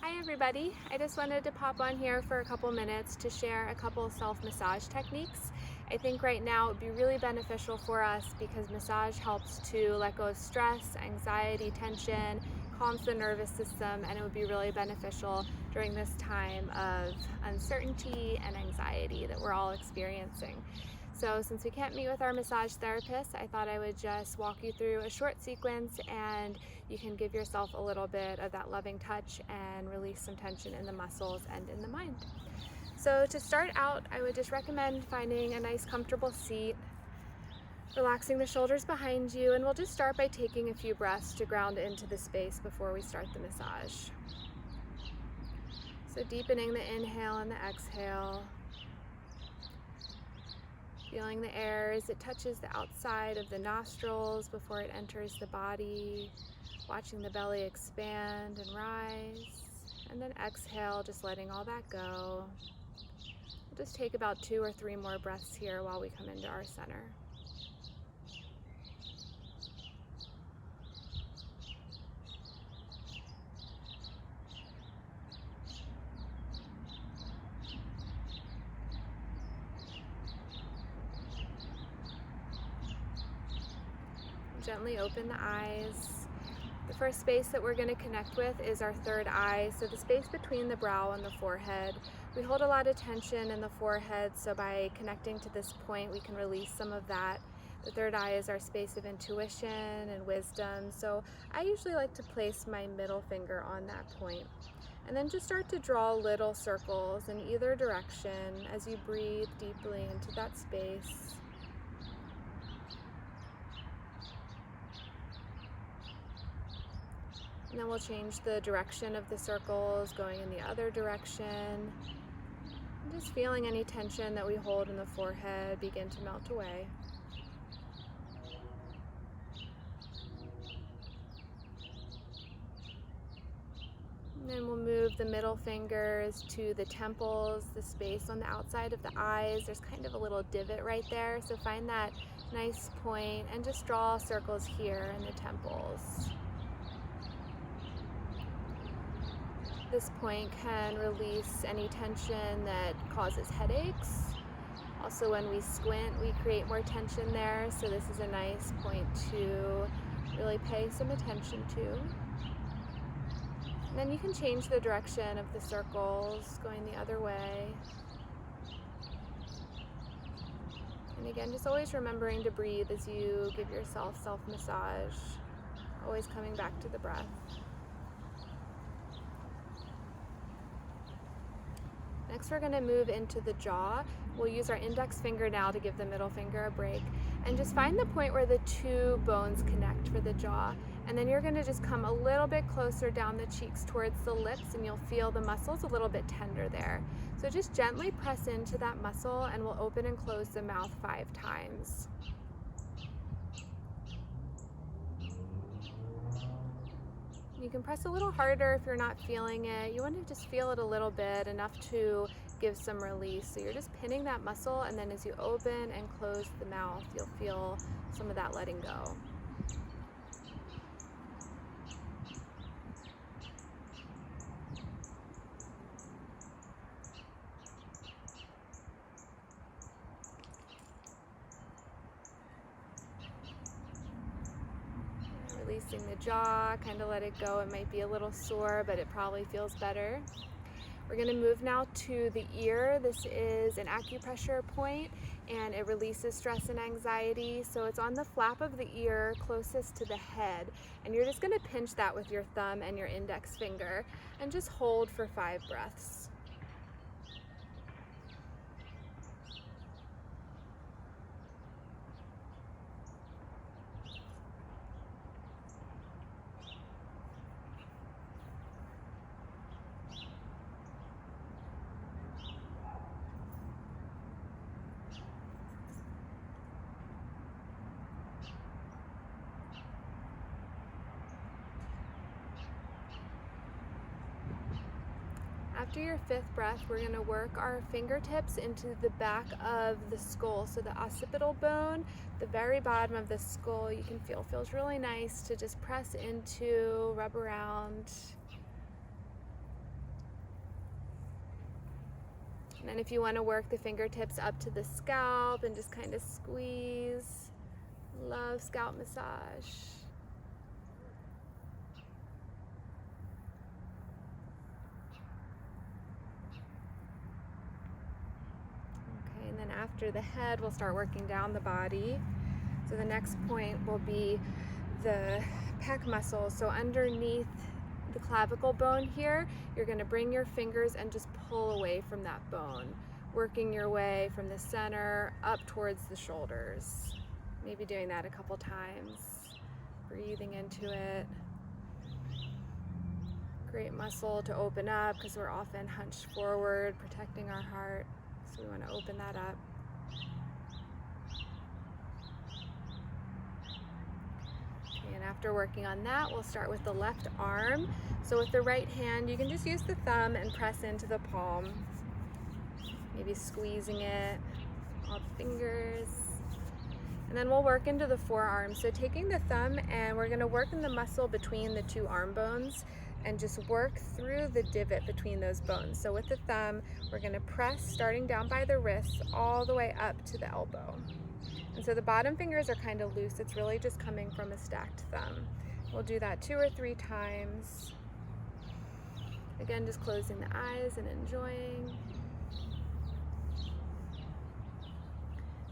Hi everybody, I just wanted to pop on here for a couple minutes to share a couple self-massage techniques. I think right now it would be really beneficial for us because massage helps to let go of stress, anxiety, tension, calms the nervous system, and it would be really beneficial during this time of uncertainty and anxiety that we're all experiencing. So since we can't meet with our massage therapist, I thought I would just walk you through a short sequence and you can give yourself a little bit of that loving touch and release some tension in the muscles and in the mind. So to start out, I would just recommend finding a nice comfortable seat, relaxing the shoulders behind you, and we'll just start by taking a few breaths to ground into the space before we start the massage. So deepening the inhale and the exhale. Feeling the air as it touches the outside of the nostrils before it enters the body. Watching the belly expand and rise. And then exhale, just letting all that go. We'll just take about 2 or 3 more breaths here while we come into our center. Gently open the eyes. The first space that we're going to connect with is our third eye, so the space between the brow and the forehead. We hold a lot of tension in the forehead, so by connecting to this point we can release some of that. The third eye is our space of intuition and wisdom, so I usually like to place my middle finger on that point. And then just start to draw little circles in either direction as you breathe deeply into that space. And then we'll change the direction of the circles, going in the other direction. And just feeling any tension that we hold in the forehead begin to melt away. And then we'll move the middle fingers to the temples, the space on the outside of the eyes. There's kind of a little divot right there, so find that nice point and just draw circles here in the temples. This point can release any tension that causes headaches. Also, when we squint, we create more tension there, so this is a nice point to really pay some attention to. And then you can change the direction of the circles, going the other way. And again, just always remembering to breathe as you give yourself self-massage, always coming back to the breath. Next, we're going to move into the jaw. We'll use our index finger now to give the middle finger a break. And just find the point where the 2 bones connect for the jaw. And then you're going to just come a little bit closer down the cheeks towards the lips, and you'll feel the muscles a little bit tender there. So just gently press into that muscle, and we'll open and close the mouth 5 times. You can press a little harder if you're not feeling it. You want to just feel it a little bit, enough to give some release. So you're just pinning that muscle, and then as you open and close the mouth, you'll feel some of that letting go. Releasing the jaw, kind of let it go. It might be a little sore, but it probably feels better. We're going to move now to the ear. This is an acupressure point, and it releases stress and anxiety. So it's on the flap of the ear closest to the head, and you're just going to pinch that with your thumb and your index finger and just hold for 5 breaths. After your 5th breath, we're going to work our fingertips into the back of the skull. So the occipital bone, the very bottom of the skull, you can feel feels really nice to just press into, rub around. And then if you want to work the fingertips up to the scalp and just kind of squeeze. Love scalp massage. Okay, and then after the head, we'll start working down the body. So the next point will be the pec muscles. So underneath the clavicle bone here, you're going to bring your fingers and just pull away from that bone, working your way from the center up towards the shoulders. Maybe doing that a couple times, breathing into it. Great muscle to open up because we're often hunched forward, protecting our heart. So we want to open that up. And after working on that, we'll start with the left arm. So with the right hand, you can just use the thumb and press into the palm. Maybe squeezing it, all the fingers. And then we'll work into the forearm. So taking the thumb, and we're gonna work in the muscle between the two arm bones and just work through the divot between those bones. So with the thumb, we're gonna press starting down by the wrist all the way up to the elbow. And so the bottom fingers are kind of loose. It's really just coming from a stacked thumb. We'll do that 2 or 3 times. Again, just closing the eyes and enjoying.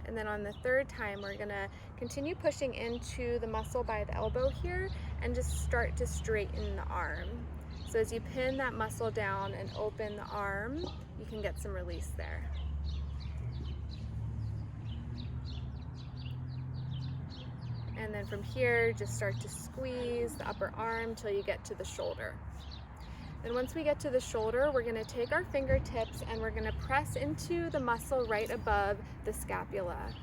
And then on the 3rd time, we're gonna continue pushing into the muscle by the elbow here and just start to straighten the arm. So as you pin that muscle down and open the arm, you can get some release there. And then from here, just start to squeeze the upper arm till you get to the shoulder. And once we get to the shoulder, we're gonna take our fingertips and we're gonna press into the muscle right above the scapula.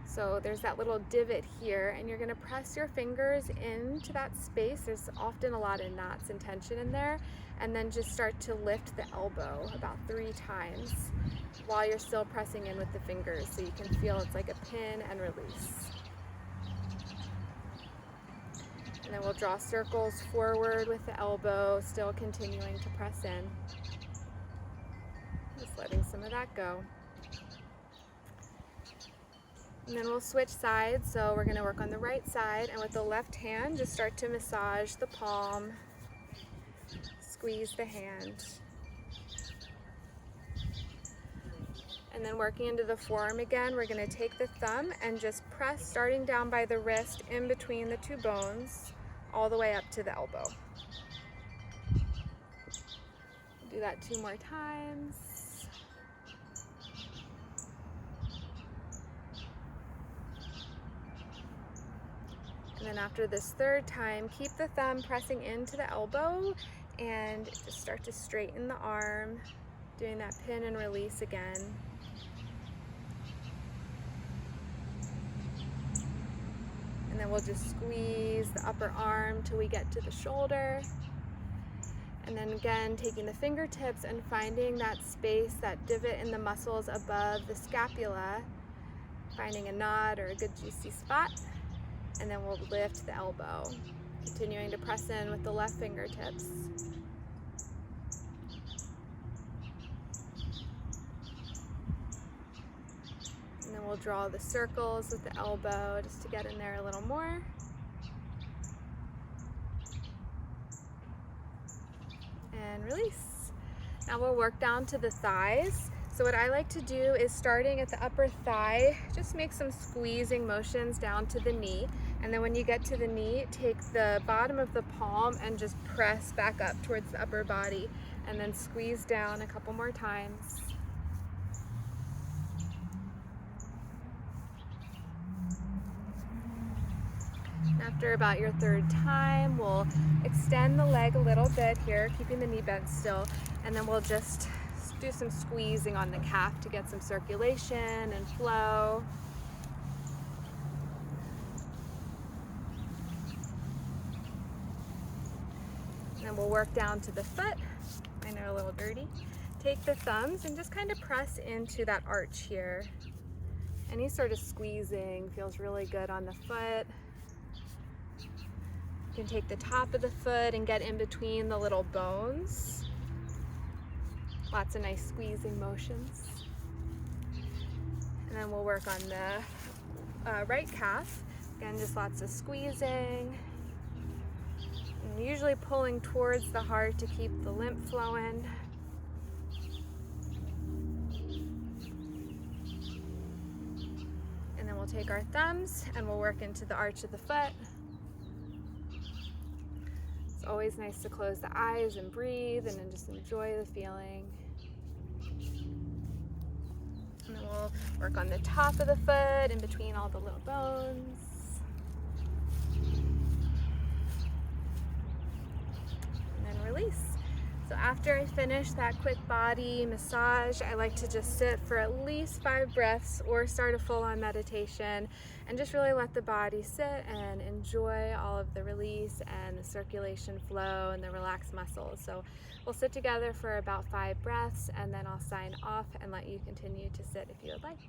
So there's that little divot here, and you're gonna press your fingers into that space. There's often a lot of knots and tension in there. And then just start to lift the elbow about 3 times while you're still pressing in with the fingers, so you can feel it's like a pin and release. And then we'll draw circles forward with the elbow, still continuing to press in. Just letting some of that go. And then we'll switch sides. So we're gonna work on the right side, and with the left hand, just start to massage the palm, squeeze the hand. And then working into the forearm again, we're gonna take the thumb and just press starting down by the wrist in between the 2 bones, all the way up to the elbow. Do that 2 more times. And then after this 3rd time, keep the thumb pressing into the elbow and just start to straighten the arm, doing that pin and release again. And then we'll just squeeze the upper arm till we get to the shoulder. And then again, taking the fingertips and finding that space, that divot in the muscles above the scapula, finding a knot or a good juicy spot. And then we'll lift the elbow, continuing to press in with the left fingertips. And then we'll draw the circles with the elbow just to get in there a little more. And release. Now we'll work down to the thighs. So what I like to do is, starting at the upper thigh, just make some squeezing motions down to the knee. And then when you get to the knee, take the bottom of the palm and just press back up towards the upper body, and then squeeze down a couple more times. After about your 3rd time, we'll extend the leg a little bit here, keeping the knee bent still, and then we'll just do some squeezing on the calf to get some circulation and flow. And then we'll work down to the foot. I know, a little dirty. Take the thumbs and just kind of press into that arch here. Any sort of squeezing feels really good on the foot. You can take the top of the foot and get in between the little bones. Lots of nice squeezing motions. And then we'll work on the right calf. Again, just lots of squeezing. And usually pulling towards the heart to keep the lymph flowing. And then we'll take our thumbs and we'll work into the arch of the foot. It's always nice to close the eyes and breathe and then just enjoy the feeling. And then we'll work on the top of the foot in between all the little bones. And then release. So after I finish that quick body massage, I like to just sit for at least 5 breaths or start a full-on meditation and just really let the body sit and enjoy all of the release and the circulation flow and the relaxed muscles. So we'll sit together for about 5 breaths and then I'll sign off and let you continue to sit if you would like.